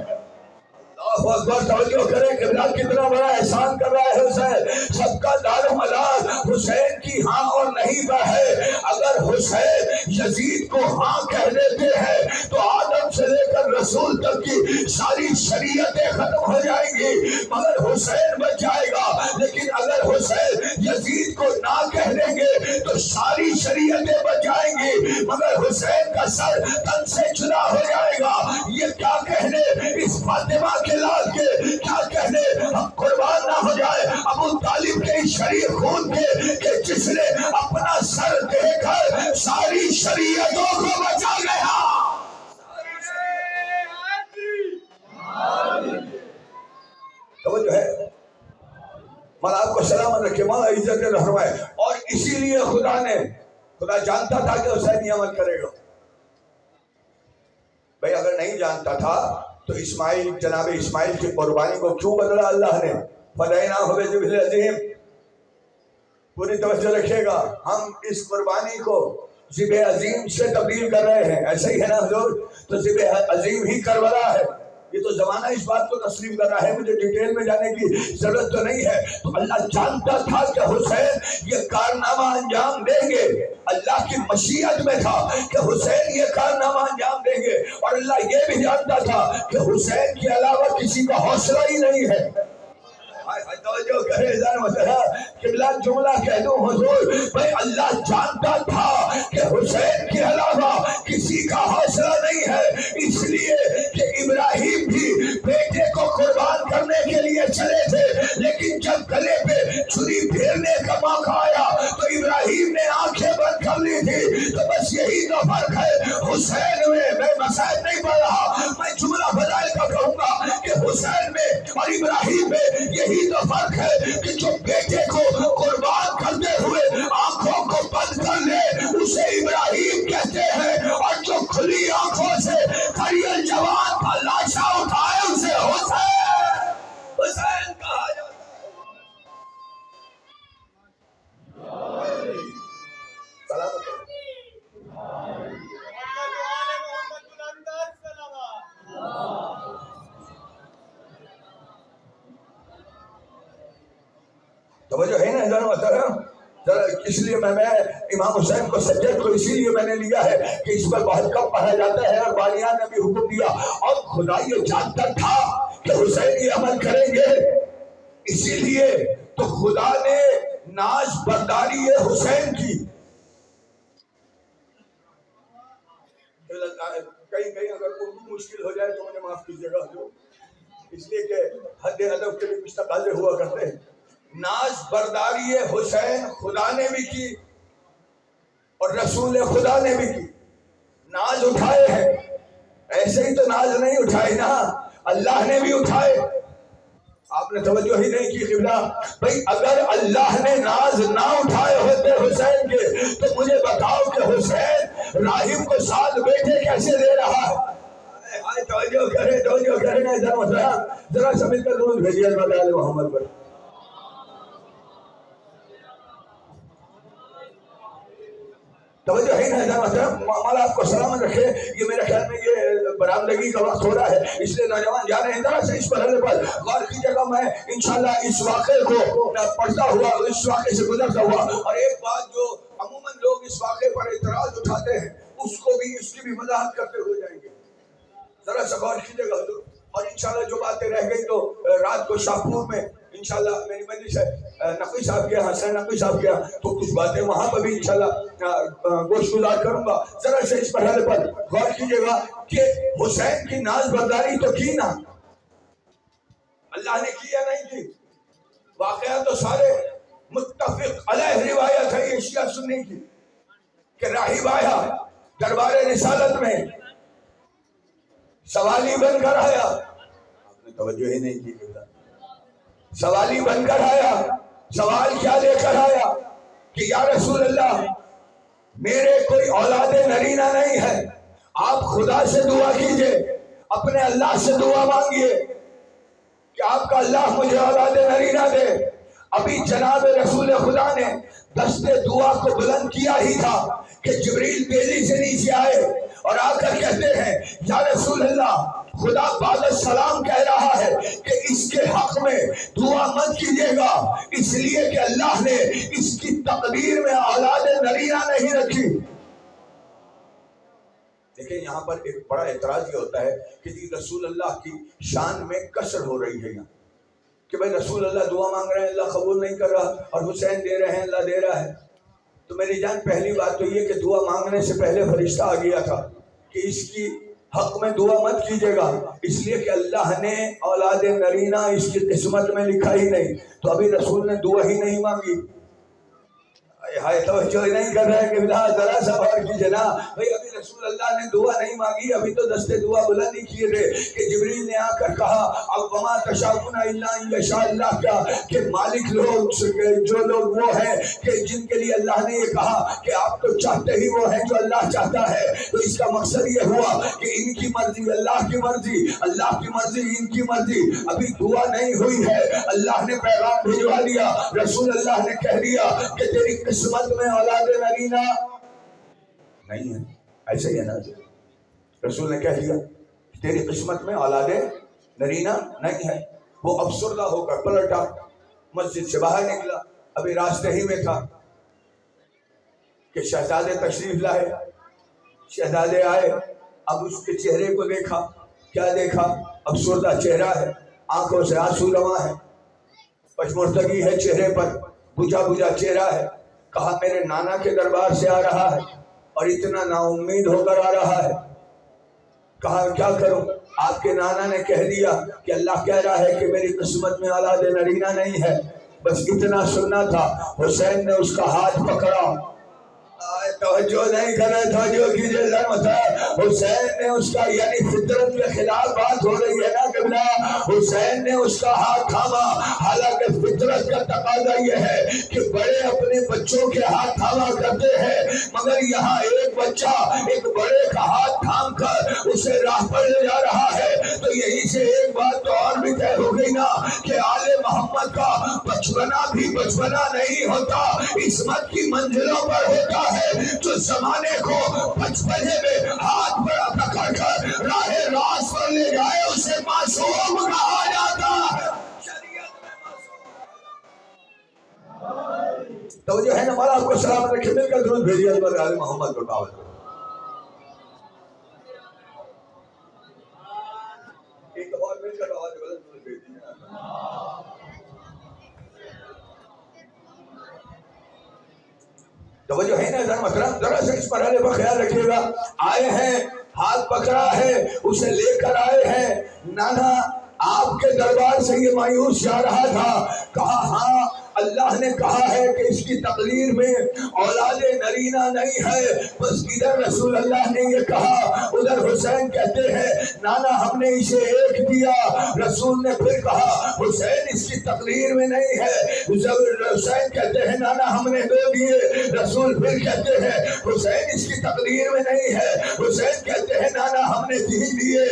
S1: اللہ اکبر توجہ کریں قبلہ کتنا بڑا احسان کر رہا ہے حسین. سب کا دار و مدار حسین کی ہاں اور نہیں پر ہے. اگر حسین یزید کو ہاں کہہ دیتے ہیں تو آدم سے لے کر رسول تک کی ساری شریعتیں ختم ہو جائیں گی مگر حسین بچ جائے گا. لیکن اگر حسین یزید کو نہ کہہ دیں گے تو ساری شریعتیں بچ جائیں گی مگر حسین کا سر تن سے جدا ہو جائے گا. یہ کیا کہنے اس فاطمہ کے لال کے کیا کہنے ہم قربان نہ ہو جائے ابو طالب کے شریف خون کے کہ جس نے اپنا سر دے کر ساری شریعتوں کو بچا گیا. توجہ ہے مولا آپ کو سلامت رکھے مولا عزت فرمائے. اور اسی لیے خدا جانتا تھا کہ حسین یہ عمل کرے گا. بھئی اگر نہیں جانتا تھا تو جناب اسماعیل کی قربانی کو کیوں بدلا اللہ نے؟ فدیناہ بذبح عظیم. پوری توجہ رکھیے گا ہم اس قربانی کو ذبح عظیم سے تبدیل کر رہے ہیں. ایسا ہی ہے نا حضور؟ تو ذبح عظیم ہی کربلا ہے. یہ تو زمانہ اس بات کو تسلیم کر رہا ہے مجھے ڈیٹیل میں جانے کی ضرورت تو نہیں ہے. تو اللہ جانتا تھا کہ حسین یہ کارنامہ انجام دیں گے. اللہ کی مشیت میں تھا کہ حسین یہ کارنامہ انجام دیں گے اور اللہ یہ بھی جانتا تھا کہ حسین کے علاوہ کسی کا حوصلہ ہی نہیں ہے. توجہ کرے قبلہ جملہ کہہ دوں حضور بھائی اللہ جانتا تھا کہ حسین کے علاوہ کسی کا حوصلہ نہیں ہے. اس لیے کہ ابراہیم بھی بیٹے کو قربان کرنے کے لیے چلے تھے لیکن جب گلے پہ چھری پھیرنے کا موقع آیا تو ابراہیم نے آنکھیں بند کر لی تھی. تو بس یہی تو فرق ہے حسین میں مسائل نہیں پڑھ رہا میں جملہ بدائے کا کہوں گا کہ حسین میں اور ابراہیم میں یہی تو فرق ہے کہ جو بیٹے کو قربان کرتے ہوئے آنکھوں کو بند کر لے اسے ابراہیم کہتے ہیں اور جو کھلی آنکھوں سے خریل جوان کا لاشا اٹھائے اسے حسین کہا جاتا ہے. سلامت توجہ ہے نا ادھر محترم. اس لیے میں امام حسین کو سجد کو اسی لیے میں نے لیا ہے کہ اس پر بہت کم پڑھا جاتا ہے اور بانیان نے بھی حکم دیا اور خدا یہ جانتا تھا کہ حسین یہ عمل کریں گے. اسی لیے تو خدا نے ناز برداری حسین کی. کہیں اگر اردو مشکل ہو جائے تو مجھے معاف کیجیے گا جو اس لیے کہ حد ادب کے بھی کچھ تقاضے ہوا کرتے ہیں. ناز برداری حسین خدا نے بھی کی اور رسول خدا نے بھی کی. ناز اٹھائے ہیں ایسے ہی تو ناز نہیں اٹھائے نا اللہ نے بھی اٹھائے. آپ نے توجہ ہی نہیں کی قبلہ. بھئی اگر اللہ نے ناز نہ اٹھائے ہوتے حسین کے تو مجھے بتاؤ کہ حسین راہب کو 7 بیٹے کیسے دے رہا ہے. توجہ کرے ذرا سمجھ کر درود بھیجیے اللہ محمد پر. توجہ ہے نا مولا آپ کو سلامت رکھے. یہ میرے خیال میں یہ برآمدگی کا وقت ہو رہا ہے اس لیے نوجوان جا رہے ہیں. ذرا سے اس مرحلے پر غور کیجیے گا. میں انشاءاللہ اس واقعے کو پڑھتا ہوا اس واقعے سے گزرتا ہوا اور ایک بات جو عموماً لوگ اس واقعے پر اعتراض اٹھاتے ہیں اس کی بھی وضاحت کرتے ہوئے جائیں گے. ذرا سا غور کیجیے گا حضور. اور انشاءاللہ جو باتیں رہ گئی تو رات کو شاہپور میں انشاءاللہ میری مجلس ہے نقوی صاحب کے یہاں حسین نقوی صاحب کے یہاں تو کچھ باتیں وہاں پر بھی انشاءاللہ گوش گزار کروں گا. ذرا سے اس مرحلے پر غور کیجیے گا کہ حسین کی ناز برداری تو کی نا اللہ نے کی یا نہیں کی. واقعہ تو سارے متفق علیہ روایت ہے یہ شیعہ سنی کی کہ راہب آیا دربار رسالت میں، سوالی بن کر آیا، آپ نے توجہ ہی نہیں کی، سوالی بن کر آیا، سوال کیا لے کر آیا کہ یا رسول اللہ میرے کوئی اولاد نرینہ نہیں ہے، آپ خدا سے دعا کیجئے، اپنے اللہ سے دعا مانگیے کہ آپ کا اللہ مجھے اولاد نرینہ دے۔ ابھی جناب رسول خدا نے دست دعا کو بلند کیا ہی تھا کہ جبریل تیزی سے نیچے آئے اور آ کر کہتے ہیں یا رسول اللہ خدا بعد السلام کہہ رہا ہے کہ اس کے حق میں دعا مت کیجیے گا، اس لیے کہ اللہ نے اس کی تقدیر میں اولاد نرینہ نہیں رکھی۔ دیکھیں یہاں پر ایک بڑا اعتراض یہ ہوتا ہے کہ رسول اللہ کی شان میں کسر ہو رہی ہے یہاں کہ بھائی رسول اللہ دعا مانگ رہے ہیں اللہ قبول نہیں کر رہا، اور حسین دے رہے ہیں اللہ دے رہا ہے۔ تو میری جان پہلی بات تو یہ کہ دعا مانگنے سے پہلے فرشتہ آ گیا تھا کہ اس کی حق میں دعا مت کیجیے گا، اس لیے کہ اللہ نے اولاد نرینہ اس کی قسمت میں لکھا ہی نہیں، تو ابھی رسول نے دعا ہی نہیں مانگی۔ ہائے توجہ نہیں کر رہے کہ ذرا سا غور کیجیے نا بھائی، ابھی رسول اللہ نے دعا نہیں مانگی، ابھی تو دستے دعا بلند نہیں کیے تھے کہ جبریل نے آ کر کہا اب وما تشاءون الا ان یشاء اللہ، کا کہ مالک لوگ جو لوگ وہ ہیں کہ جن کے لیے اللہ نے یہ کہا کہ آپ تو چاہتے ہی وہ ہیں جو اللہ چاہتا ہے، تو اس کا مقصد یہ ہوا کہ ان کی مرضی اللہ کی مرضی، اللہ کی مرضی ان کی مرضی، ابھی دعا نہیں ہوئی ہے، اللہ نے پیغام بھجوا دیا، رسول اللہ نے کہہ دیا کہ تیری قسمت میں اولاد نرینہ نہیں ہے، ایسے ہی ہے نا، رسول نے کہہ دیا تیری قسمت میں اولاد نرینہ نہیں ہے۔ وہ افسردہ ہو کر پلٹا، مسجد سے باہر نکلا، ابھی راستے ہی میں تھا کہ شہزادے تشریف لائے، شہزادے آئے، اب اس کے چہرے کو دیکھا، کیا دیکھا؟ افسردہ چہرہ ہے، آنکھوں سے آنسو رواں ہے، پشمردگی ہے چہرے پر، بجھا بجھا چہرہ ہے۔ کہا میرے نانا کے دربار سے آ رہا ہے اور اتنا نا امید ہو کر آ رہا ہے، کہا کیا کروں؟ آپ کے نانا نے کہہ دیا کہ اللہ کہہ رہا ہے کہ میری قسمت میں اولاد نرینہ نہیں ہے، بس اتنا سننا تھا۔ حسین نے اس کا ہاتھ پکڑا، توجہ نہیں کر رہے، توجہ کیجئے ذرا، حسین نے اس کا، یعنی فطرت کے خلاف بات ہو رہی ہے نا قبلہ، حسین نے اس کا ہاتھ تھاما، حالانکہ فطرت کا تقاضا یہ ہے کہ بڑے اپنے بچوں کے ہاتھ تھاما کرتے ہیں، مگر یہاں ایک بچہ ایک بڑے کا ہاتھ تھام کر اسے راہ پر لے جا رہا ہے، تو یہی سے ایک بات تو اور بھی طے ہو گئی نا کہ آل محمد کا بچپنا بھی بچپنا نہیں ہوتا، عصمت کی منزلوں پر ہوتا ہے۔ جو زمانے کو بچپنے میں ہاتھ بڑا پکڑ کر راہ راست پر لے جائے اسے معصوم کہا جاتا ہے۔ توجہ ہے نا، مولا آپ کو سلامت رکھے، مل کر درود بھیجیے حضرت آل محمد کو دعوت دو۔ ایک اور مل کر دعوت دو، درود بھیجیے۔ توجہ ہے نا ذرا محترم، ذرا سے اس مرحلے پر خیال رکھیے گا۔ آئے ہیں، ہاتھ پکڑا ہے، اسے لے کر آئے ہیں، نانا آپ کے دربار سے یہ مایوس جا رہا تھا، کہا ہاں اللہ نے کہا ہے کہ اس کی تقدیر میں اولاد نرینہ نہیں ہے، بس ادھر رسول اللہ نے یہ کہا، ادھر حسین کہتے ہیں نانا ہم نے اسے ایک دیا، رسول نے پھر کہا حسین اس کی تقدیر میں نہیں ہے، حسین کہتے ہیں نانا ہم نے دو دیے، رسول پھر کہتے ہیں حسین اس کی تقدیر میں نہیں ہے، حسین کہتے ہیں نانا ہم نے تین دیے،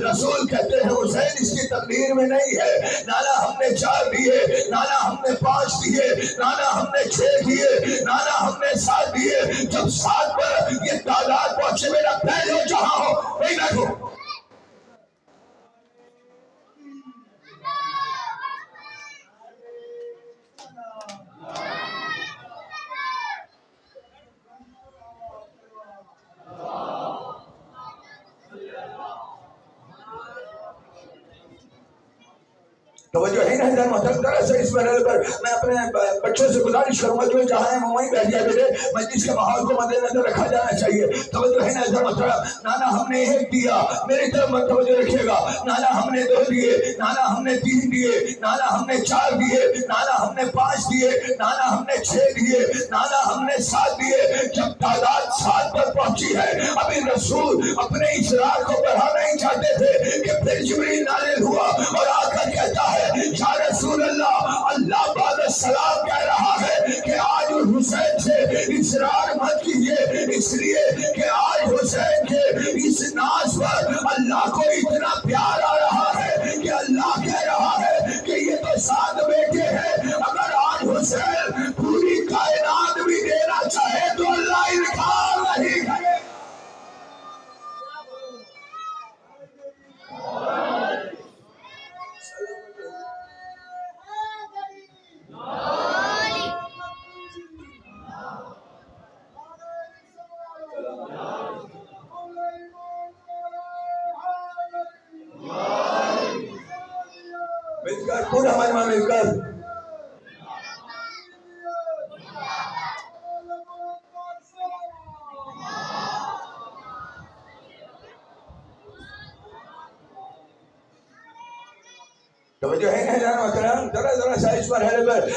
S1: رسول کہتے ہیں حسین اس کی تقدیر میں نہیں ہے، نانا ہم نے چار دیے، نانا ہم نے پانچ دیے، نانا ہم نے چھ دیے، نانا ہم نے سات دیے۔ جب سات پر یہ تعداد پہنچے، میرا پہلو جہاں ہو وہی بیٹھو۔ توجہ ہے نا حضرت محترم؟ ذرا سا اس مرحلے پر میں اپنے بچوں سے گزارش کروں گا جو جہاں ہیں وہ وہیں بیٹھ جائے بیٹے، مجلس کے ماحول کو مد نظر رکھا جانا چاہیے. توجہ ہے نا حضرت محترم؟ نانا ہم نے ایک دیا، میری طرف توجہ رکھیے گا. نانا ہم نے 2 دیے، نانا ہم نے 3 دیے، نانا ہم نے 4 دیے، نانا ہم نے 5 دیے، نانا ہم نے 6 دیے، نانا ہم نے 7 دیے. جب تعداد 7 پر پہنچی ہے، ابھی رسول اپنے اسرار کو بڑھانا نہیں چاہتے تھے کہ پھر جبریل نازل ہوا اور آ کر کہتا ہے یا رسول اللہ، اللہ بعد السلام کہہ رہا ہے کہ آج حسین سے اسرار مت کیجیے، اس لیے کہ آج حسین کے اس ناز پر اللہ کو اتنا پیار آ رہا ہے کہ اللہ کہہ رہا ہے کہ یہ تو 7 بیٹے ہیں، اگر آج حسین پوری کائنات بھی دینا چاہے تو اللہ انکار نہیں کرے. مل کر پورا مجمع مل کر توجہ ہے نا جان محترم؟ ذرا سا اس مرحلے پر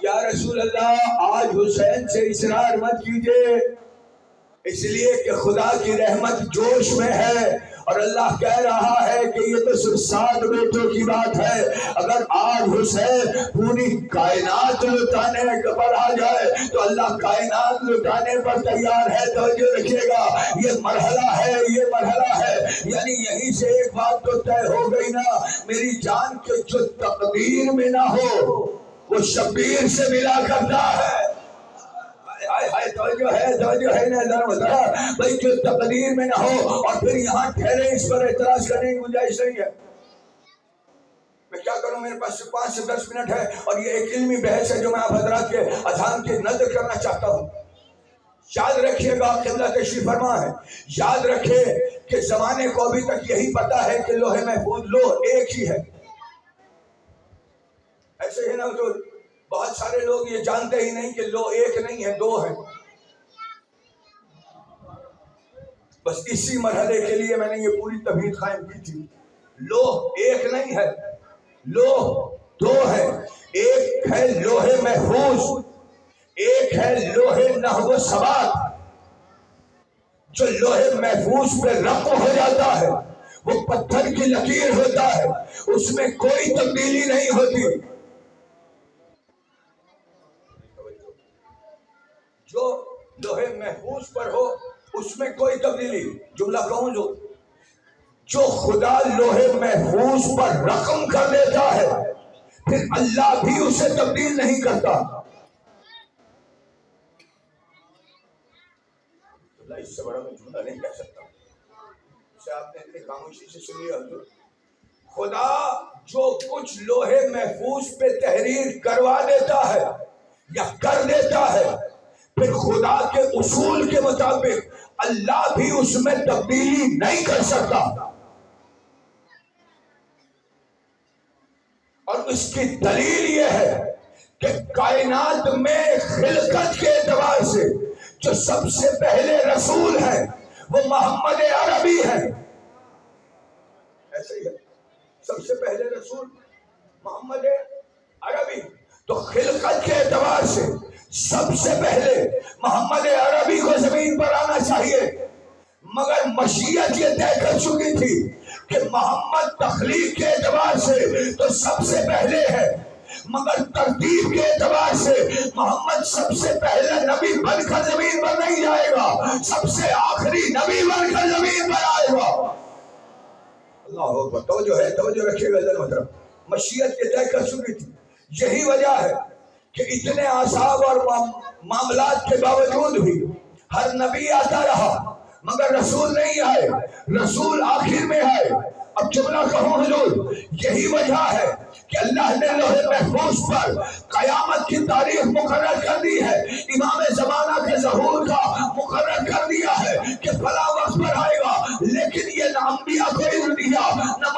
S1: یا رسول اللہ آج حسین سے اسرار مت کیجیے، اس لیے کہ خدا کی رحمت جوش میں ہے اور اللہ کہہ رہا ہے کہ یہ تو صرف 7 بیٹوں کی بات ہے. اگر آج حسین پوری کائنات لٹانے پر آ جائے تو اللہ کائنات لٹانے پر تیار ہے. توجہ رکھیے گا، یہ مرحلہ ہے. یعنی یہیں سے ایک بات تو طے ہو گئی نا میری جان کے جو تقدیر میں نہ ہو وہ شبیر سے ملا کرتا ہے. توجہ ہے نا بھائی، جو تقدیر میں نہ ہو. اور پھر یہاں ٹھہرے، اس پر اعتراض کرنے کی گنجائش نہیں ہے. میں کیا کروں، میرے پاس 5 سے 10 منٹ ہے اور یہ ایک علمی بحث ہے جو میں آپ حضرات کے اذہان کی نظر کرنا چاہتا ہوں. یاد رکھیے گا، قبلہ تشریف فرما ہے، یاد رکھے کہ زمانے کو ابھی تک یہی پتا ہے کہ لوح محفوظ لوح ایک ہی ہے. ایسے ہی نا تو بہت سارے لوگ یہ جانتے ہی نہیں کہ لوح ایک نہیں ہے، 2 ہے. بس اسی مرحلے کے لیے میں نے یہ پوری تمہید قائم کی تھی. لوح ایک نہیں ہے، لوح 2 ہے. ایک ہے لوح محفوظ، ایک ہے لوح نحو ثبات. جو لوح محفوظ پہ رقم ہو جاتا ہے وہ پتھر کی لکیر ہوتا ہے، اس میں کوئی تبدیلی نہیں ہوتی. جو لوح محفوظ پر ہو اس میں کوئی تبدیلی. جملہ کہوں جو خدا لوح محفوظ پر رقم کر دیتا ہے پھر اللہ بھی اسے تبدیل نہیں کرتا. اللہ اس سے بڑا میں جملہ نہیں کہہ سکتا. اسے آپ نے اتنی خاموشی سے سن لیا. خدا جو کچھ لوح محفوظ پہ تحریر کروا دیتا ہے یا کر دیتا ہے پھر خدا کے اصول کے مطابق اللہ بھی اس میں تبدیلی نہیں کر سکتا. اور اس کی دلیل یہ ہے کہ کائنات میں خلقت کے اعتبار سے جو سب سے پہلے رسول ہیں وہ محمد عربی ہیں. ایسے ہی ہے، سب سے پہلے رسول محمد عربی. تو خلقت کے اعتبار سے سب سے پہلے محمد عربی کو زمین پر آنا چاہیے، مگر مشیت یہ طے کر چکی تھی کہ محمد تخلیق کے اعتبار سے تو سب سے پہلے ہے، مگر ترتیب کے اعتبار سے محمد سب سے پہلے نبی بن کر زمین پر نہیں جائے گا، سب سے آخری نبی بن کر زمین پر آئے گا. اللہ اکبر. توجہ رکھیے گا ذرا محترم. مشیت یہ طے کر چکی تھی. یہی وجہ ہے کہ اتنے اعصاب اور معاملات کے باوجود بھی ہر نبی آتا رہا مگر رسول نہیں آئے. رسول آخر میں آئے. اب جملہ کہوں حضور، یہی وجہ ہے کہ اللہ نے لوح محفوظ پر قیامت کی تاریخ مقرر کر دی ہے، امام زمانہ کے ظہور کا مقرر کر دیا ہے کہ فلاں وقت پر آئے گا. لیکن یہ نہ انبیاء کو علم دیا، نہ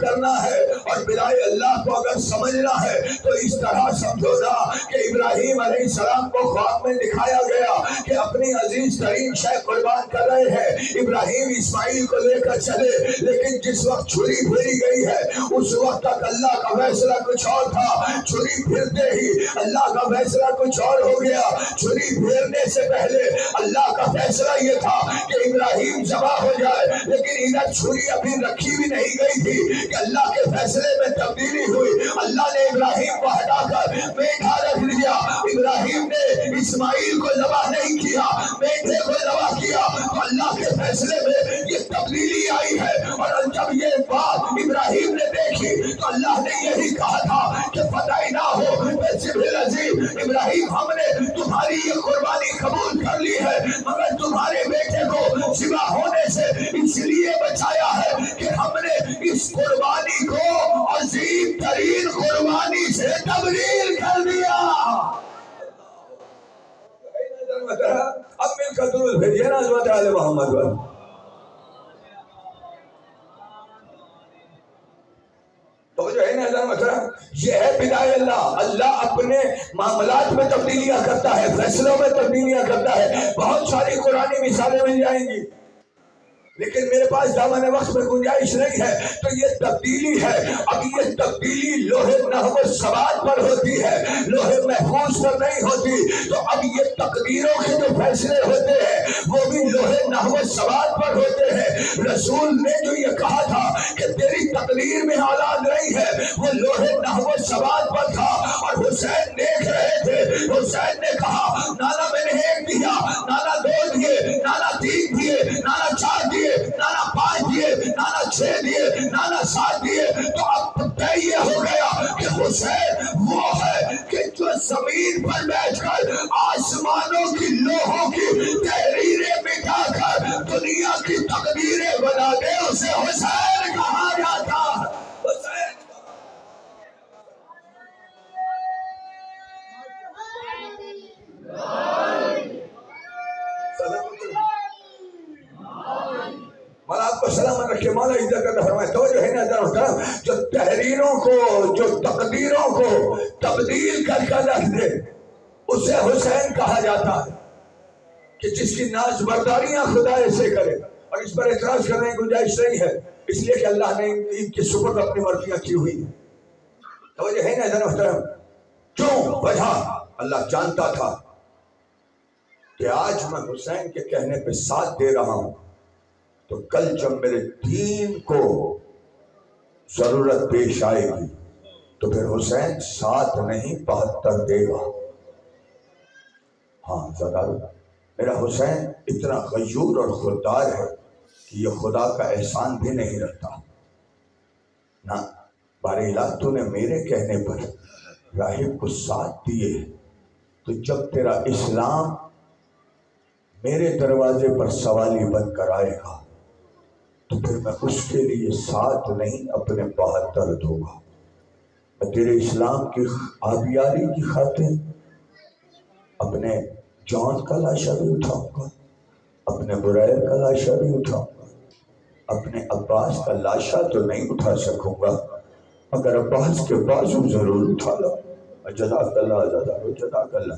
S1: کرنا ہے اور بلائے اللہ کو اگر سمجھنا ہے تو اس طرح سمجھو نا کہ ابراہیم علیہ السلام کو خواب میں دکھایا گیا کہ اپنی عزیز ترین شے قربان کر رہے ہیں، ابراہیم اسماعیل کو لے کر چلے، لیکن جس وقت چھری پھیری گئی ہے اس وقت تک اللہ کا فیصلہ کچھ اور تھا، چھری پھرتے ہی اللہ کا فیصلہ کچھ اور ہو گیا۔ چھری پھیرنے سے پہلے اللہ کا فیصلہ یہ تھا کہ ابراہیم ذبح ہو جائے، لیکن ادھر چھری ابھی رکھی بھی نہیں گئی تھی کہ اللہ کے فیصلے میں تبدیلی ہوئی۔ اللہ نے ابراہیم کو ہٹا کر میٹھا رکھ دیا، ابراہیم نے اسماعیل کو ذبح نہیں کیا، میٹھے کو ذبح کیا۔ اللہ کے فیصلے میں یہ تبدیلی آئی ہے، اور جب یہ بات ابراہیم نے دیکھی تو اللہ نے یہی کہا تھا کہ فتح نہ ہو بذبح عظیم، ابراہیم ہم نے تمہاری یہ قربانی قبول کر لی ہے، مگر تمہارے بیٹے کو ذبح ہونے سے اس لیے بچایا ہے کہ ہم نے اس قربانی کو عظیم ترین قربانی سے تبدیل کر دیا۔ اب مل کر درود بھیجیے نا حضرت آل محمد پر۔ تو جو ہے نا یہ ہے بدائے اللہ، اللہ اپنے معاملات میں تبدیلیاں کرتا ہے، فیصلوں میں تبدیلیاں کرتا ہے۔ بہت ساری قرآنی مثالیں مل جائیں گی، لیکن میرے پاس دامن وقت میں گنجائش نہیں ہے، تو یہ تبدیلی ہے۔ اب یہ تبدیلی لوہے نحو السماوات پر ہوتی ہے، لوہے محفوظ پر نہیں ہوتی۔ تو اب یہ تقدیروں کے جو فیصلے ہوتے ہیں وہ بھی لوہے نحو السماوات پر ہوتے ہیں۔ رسول نے جو یہ کہا تھا کہ تیری تقدیر میں اولاد نہیں ہے، وہ لوہے نحو السماوات پر تھا، اور حسین دیکھ رہے تھے۔ حسین نے کہا نانا میں نے ایک دیا، نانا دو دیے، نانا تین دیے، نانا چار دیے، نانا 5 دیے، نانا 6 دیے، نانا 7 دیے۔ تو اب طے یہ ہو گیا کہ حسین وہ ہے کہ جو زمین پر بیٹھ کر آسمانوں کی لوہوں کی تحریریں مٹا کر دنیا کی تقدیریں بنا دے، اسے حسین کہا جاتا ہے۔ حسین مولا آپ کو سلامت رکھے، مولا عزت کرتا فرمائے۔ تو جو ہے نا جو تحریروں کو، جو تقدیروں کو تبدیل کر کے رکھ دے، اسے حسین کہا جاتا ہے، کہ جس کی ناز برداریاں خدا سے کرے، اور اس پر اعتراض کرنے کی گنجائش نہیں ہے، اس لیے کہ اللہ نے ان کے سپرد اپنی مرضیاں کی ہوئی ہیں۔ تو جو ہے نا محترم، کیوں وجہ اللہ جانتا تھا کہ آج میں حسین کے کہنے پہ ساتھ دے رہا ہوں، تو کل جب میرے دین کو ضرورت پیش آئے گی تو پھر حسین ساتھ نہیں 72 دے گا۔ ہاں ذرا میرا حسین اتنا غیور اور خوددار ہے کہ یہ خدا کا احسان بھی نہیں رکھتا۔ نہ بارہلا تو نے میرے کہنے پر راہب کو ساتھ دیے، تو جب تیرا اسلام میرے دروازے پر سوالی بن کر آئے گا تو پھر میں اس کے لیے ساتھ نہیں اپنے 72 دوں گا۔ میں تیرے اسلام کی آبیاری کی خاطر اپنے جان کا لاشا بھی اٹھاؤں گا، اپنے برائر کا لاشا بھی اٹھاؤں گا، اپنے عباس کا لاشا تو نہیں اٹھا سکوں گا، مگر عباس کے بازو ضرور اٹھا لوں۔ جزاک اللہ جزاک اللہ۔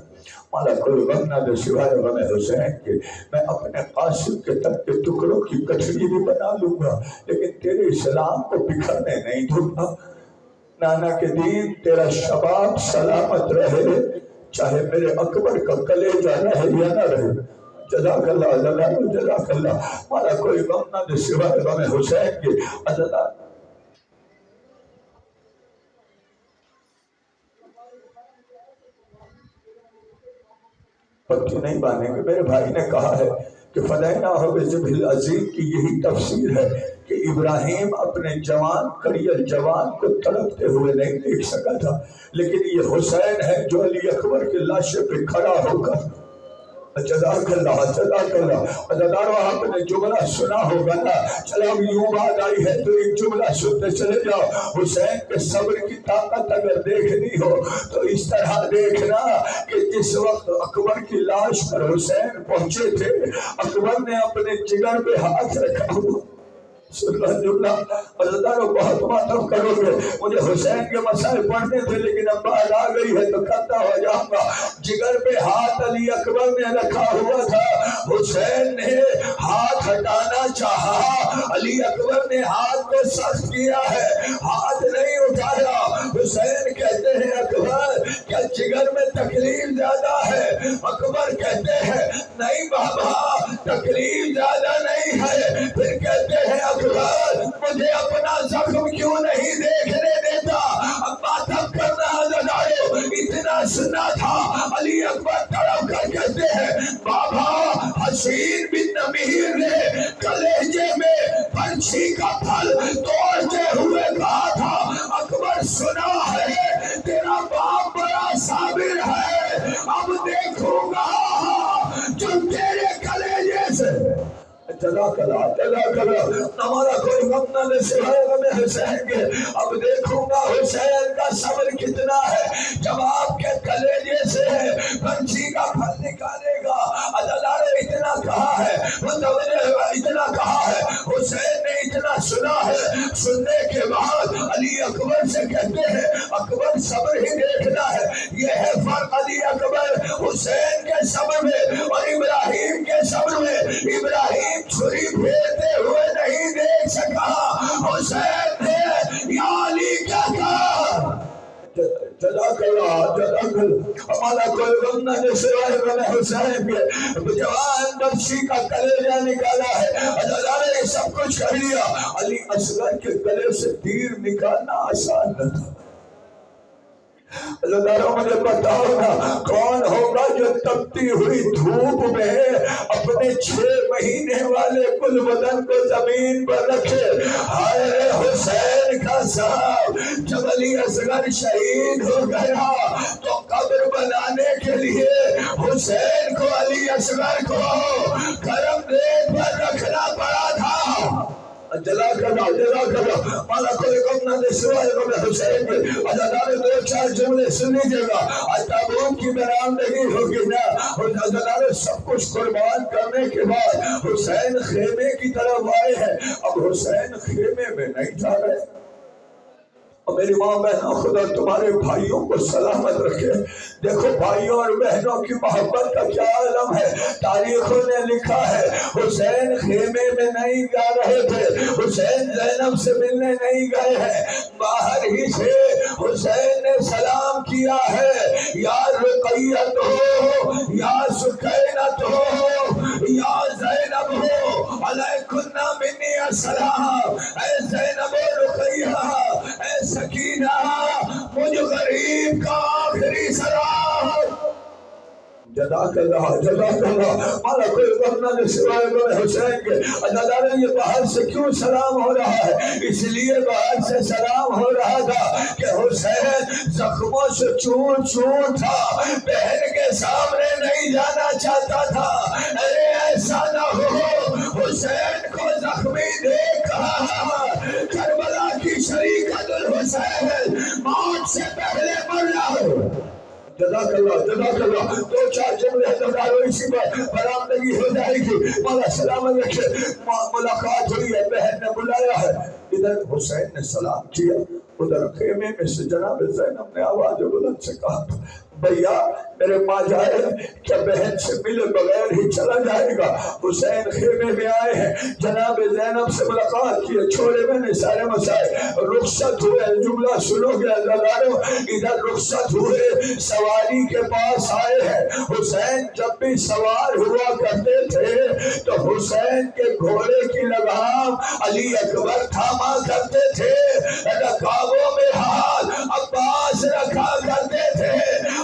S1: مولا کوئی غم نہ دے سوائے غم حسین کے، میں اپنے قاسم کے تک کے ٹکڑوں کی کٹھری بھی بنا لوں گا، لیکن تیرے اسلام کو بکھرنے نہیں دوں گا۔ نانا کے دین تیرا شباب سلامت رہے، چاہے میرے اکبر کا کلیجہ رہے یا نہ رہے۔ جزاک اللہ جزاک اللہ۔ مولا کوئی غم نہ دے سوائے غم حسین کے۔ اللہ پٹی نہیں باندھیں گے۔ میرے بھائی نے کہا ہے کہ فدینا ہو بذبح عظیم کی یہی تفسیر ہے کہ ابراہیم اپنے جوان کڑیل جوان کو تڑپتے ہوئے نہیں دیکھ سکا تھا، لیکن یہ حسین ہے جو علی اکبر کے لاشے پہ کھڑا ہو کر جزاک اللہ جزاک اللہ۔ عزیزانو آپ نے جملہ سنا ہوگا نا، چلو اب یوں بات آئی ہے تو ایک جملہ سنتے چلے جاؤ۔ حسین کے صبر کی طاقت اگر دیکھنی ہو تو اس طرح دیکھنا کہ جس وقت اکبر کی لاش پر حسین پہنچے تھے، اکبر نے اپنے جگر پہ ہاتھ رکھا ہوا، سننا جملہ عزیزانو بہت ماتم کرو گے. مجھے حسین کے مسائل پڑھنے تھے لیکن اب بات آ گئی ہے تو کرتا ہو جاؤں گا. جگر پہ ہاتھ علی اکبر نے رکھا ہوا تھا. حسین نے ہاتھ ہٹانا چاہا, علی اکبر نے ہاتھ کو سخت کیا ہے, ہاتھ نہیں اٹھایا. حسین کہتے ہیں اکبر کیا جگر میں تکلیف زیادہ ہے؟ اکبر کہتے ہیں نہیں بابا تکلیف زیادہ نہیں ہے. پھر کہتے ہیں اکبر مجھے اپنا زخم کیوں نہیں دیکھنے دیتا؟ اب بات کرنا لگاؤ, اتنا سنا تھا. علی اکبر تڑپ کر کہتے ہیں بابا حسین بن نمیر نے کلیجے میں پنچھی کا پھل توڑتے ہوئے کہا تھا اکبر سنا ہے تیرا باپ بڑا صابر ہے, اب دیکھوں گا جو تیرے کلیجے سے جزاک اللہ ہمارا کوئی غم نہ لے سوائے غم حسین کے. اب دیکھوں گا حسین کا صبر کتنا ہے جب آپ کے کلیجے سے پنچھی کا پھل نکالے گا. اللہ نے اتنا کہا ہے, اتنا کہا ہے, حسین نے اتنا سنا ہے. سننے کے بعد علی اکبر سے کہتے ہیں اکبر صبر ہی دیکھنا ہے. یہ ہے فرق علی اکبر حسین کے صبر میں اور ابراہیم کے صبر میں. ابراہیم چھری پھیرتے ہوئے نہیں دیکھ سکا, حسین نے یا علی کیا کہا. جزاک اللہ ہمارا کوئی غم نہ لے سوائے غم حسین کے. جوان نفسی کا کلیجہ نکالا ہے, اللہ نے سب کچھ کر لیا. علی اصغر کے گلے سے تیر نکالنا آسان نہ تھا. اللہ مجھے بتاؤ نا کون ہوگا جو تپتی ہوئی دھوپ میں اپنے 6 مہینے والے کل بدن کو زمین پر رکھے. ہائے حسین کا صاحب جب علی اصغر شہید ہو گیا تو قبر بنانے کے لیے حسین کو علی اصغر کو گرم ریت پر رکھنا پڑا تھا. جلا کر مالا کوئی غم نہ دے سوائے غم حسین کے. اللہ نے 2-4 جملے سن لیجیے گا. آج تابوت کی برآمدگی ہوگی نا, اور اللہ نے سب کچھ قربان کرنے کے بعد حسین خیمے کی طرف آئے ہیں. اب حسین خیمے میں نہیں جا رہے. اور میری ماں بہنوں خدا تمہارے بھائیوں کو سلامت رکھے. دیکھو بھائیوں اور بہنوں کی محبت کا کیا عالم ہے. تاریخوں نے لکھا ہے حسین خیمے میں نہیں جا رہے تھے, حسین زینب سے ملنے نہیں گئے ہیں, باہر ہی سے حسین نے سلام کیا ہے. یا رقیت ہو, یا سکینت ہو, یا زینب ہو, علیکن منی السلام. اے زینب و رقیہ, اے سکینہ, مجھ غریب کا آخری سلام. جزاک اللہ مالا کوئی غم نہ لے سوائے غم حسین کے. اللہ نے یہ باہر سے کیوں سلام ہو رہا ہے؟ اس لیے باہر سے سلام ہو رہا تھا کہ حسین زخموں سے چور چور تھا, بہن کے سامنے نہیں جانا چاہتا تھا. ارے ایسا نہ ہو حسین کو زخمی دیکھ کربلا کی شریکت الحسین موت سے پہلے مر رہا. جزاک اللہ 2-4 جملے ہزاروں اسی پر برآمدگی ہو جائے گی. مولا سلامت رکھے. ملاقات ہوئی ہے, بہن نے بلایا ہے. ادھر حسین نے سلام کیا, ادھر خیمے میں سے جناب زینب نے آواز بلند سے کہا بھیا میرے ماں جائے کیا بہن سے ملے بغیر ہی چلا جائے گا؟ حسین خیمے میں آئے ہیں, جناب زینب سے ملاقات کی, چھوڑے میں نے سارے مسائل, رخصت ہوئے. جملہ سنو گے اللہ, ادھر رخصت ہوئے, سواری کے پاس آئے ہیں. حسین جب بھی سوار ہوا کرتے تھے تو حسین کے گھوڑے کی لگام علی اکبر تھاما کرتے تھے, رکابوں میں ہاتھ عباس رکھا کرتے تھے.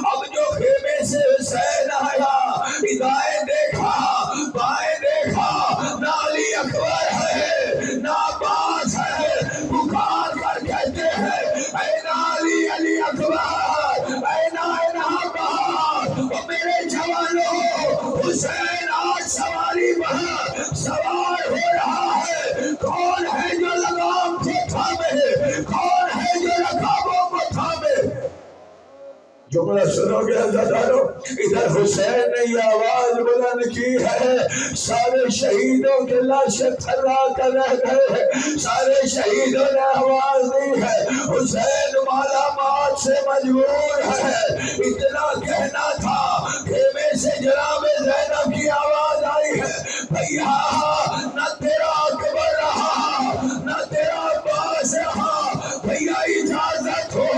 S1: اب جو خیمے سے حسین آیا, ادائیں دیکھا بائیں دیکھا, نہ علی اکبر ہے نہ عباس ہے. پکار کر کہتے ہیں اے نا علی اکبر, اے نا عباس. اور میرے جوانوں حسین آج سواری پر سوار ہو رہا ہے. کون ہے جو لگام سے جملہ سنو گے عزیزانو، ادھر حسین نے یہ آواز بلند کی ہے، سارے شہیدوں کے لاشیں تھرا کر رہ گئے ہیں، سارے شہیدوں نے آواز دی ہے، حسین مالا مات سے مجبور ہے۔ اتنا کہنا تھا، خیمے سے جناب زینب کی آواز آئی ہے، بھیا نہ تیرا اکبر رہا نہ تیرا عباس رہا، بھیا اجازت ہو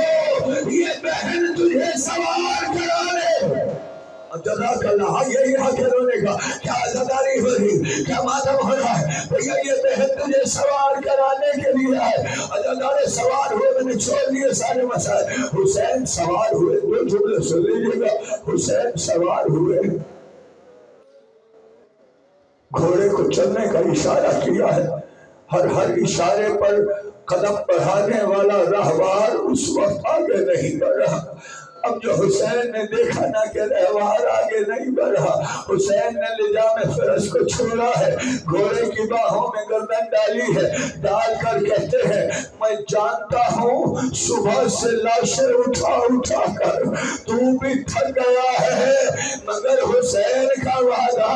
S1: یہ بہن تجھے سوار کرا لے۔ جزاک اللہ، یہی حق ہے رونے کا، کیا عزاداری ہو رہی، کیا ماتم ہو رہا ہے، بھیا یہ بہن تجھے سوار کرانے کے لیے ہے۔ عزادارے سوار ہوئے، میں نے چھوڑ دیے سارے مسائل، حسین سوار ہوئے، دو جملے سن لیجیے گا، حسین سوار ہوئے، گھوڑے کو چلنے کا اشارہ کیا ہے، ہر اشارے پر قدم بڑھانے والا راہوار اس وقت آگے نہیں بڑھ رہا۔ اب جو حسین نے دیکھا نہ کہ راہوار آگے نہیں بڑھ رہا، حسین نے لجام فرس کو چھوڑا ہے، گھوڑے کی باہوں میں گردن ڈالی ہے، ڈال کر کہتے ہیں میں جانتا ہوں صبح سے لاشیں اٹھا اٹھا کر تو بھی تھک گیا ہے، مگر حسین کا وعدہ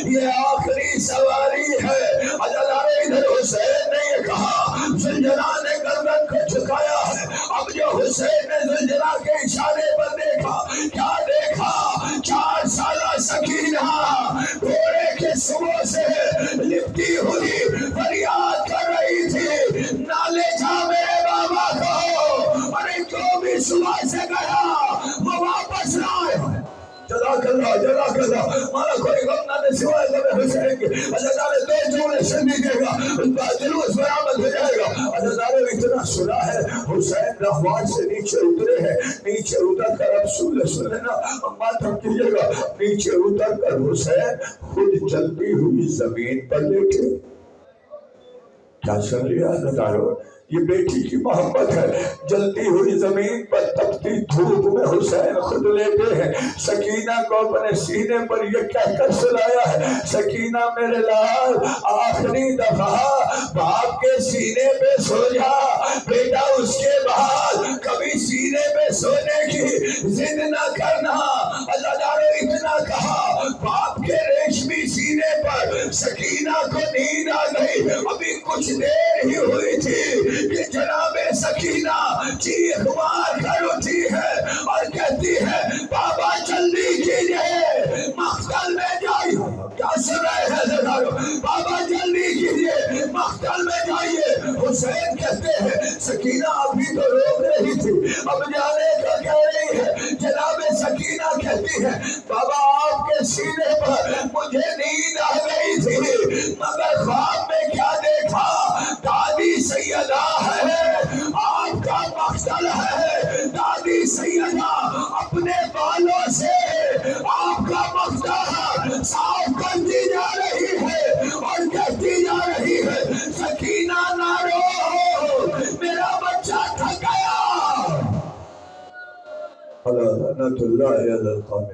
S1: یہ آخری سواری ہے۔ عزادارے ادھر حسین نے یہ کہا، زلجلہ نے گردن کو جھکایا ہے، اب جو حسین نے زلجلہ کے اشارے پر دیکھا، کیا دیکھا؟ 4 سالہ سکینہ گھوڑے کے سبوں سے لپٹی ہوئی فریاد کر رہی تھی، نالے جا میرے بابا کو، ارے جو بھی صبح سے گیا وہ واپس نہ آئے۔ جزاک اللہ جزاک اللہ، مانا کوئی غم نہ دے سوائے غم حسین کے۔ عزادارے دو جملے سن دیجیے گا، ان کا جلوس برآمد ہو جائے گا۔ عزادارے اتنا سنا ہے، حسین راہوار سے نیچے اترے ہیں، نیچے اتر کر اب سن لینا، ماتم کیجیے گا، نیچے اتر کر حسین خود جلتی ہوئی زمین پر لیٹے۔ کیا سن لیا عزادارو؟ یہ بیٹی کی محبت ہے، جلتی ہوئی زمین پر تپتی دھوپ میں حسین خود لیٹے ہیں، سکینہ کو اپنے سینے پر یہ کہہ کر سلایا ہے، سکینہ میرے لال آخری دفعہ باپ کے سینے پہ سو جا بیٹا، اس کے بعد کبھی سینے پہ سونے کی ضد نہ کرنا۔ عزادارو اتنا کہا، باپ کے ریشمی سینے پر سکینہ کو نیند آ گئی، ابھی کچھ دیر ہی ہوئی تھی کہ جناب سکینہ چیخ مار کر اٹھی ہے اور کہتی ہے بابا جلدی کیجئے مقتل میں جائیے۔ کیا سن رہے ہیں زدارو؟ بابا جلدی کیجئے مقتل میں جائیے۔ حسین کہتے ہیں سکینہ ابھی تو روک رہی تھی، اب جانے کا کہہ رہی ہے۔ جناب سکینہ کہتی ہے بابا آپ کے سینے پر مجھے نیند آ گئی تھی، مگر خواب میں کیا دیکھا؟ دادی سیدہ ہے، آپ کا مقتل ہے، دادی سیدہ اپنے بالوں سے آپ کا مقتل صاف کرتی جا رہی ہے اور کہتی جا رہی ہے سکینہ نہ رو، میرا بچہ تھک گیا۔ لعنت اللہ علی القوم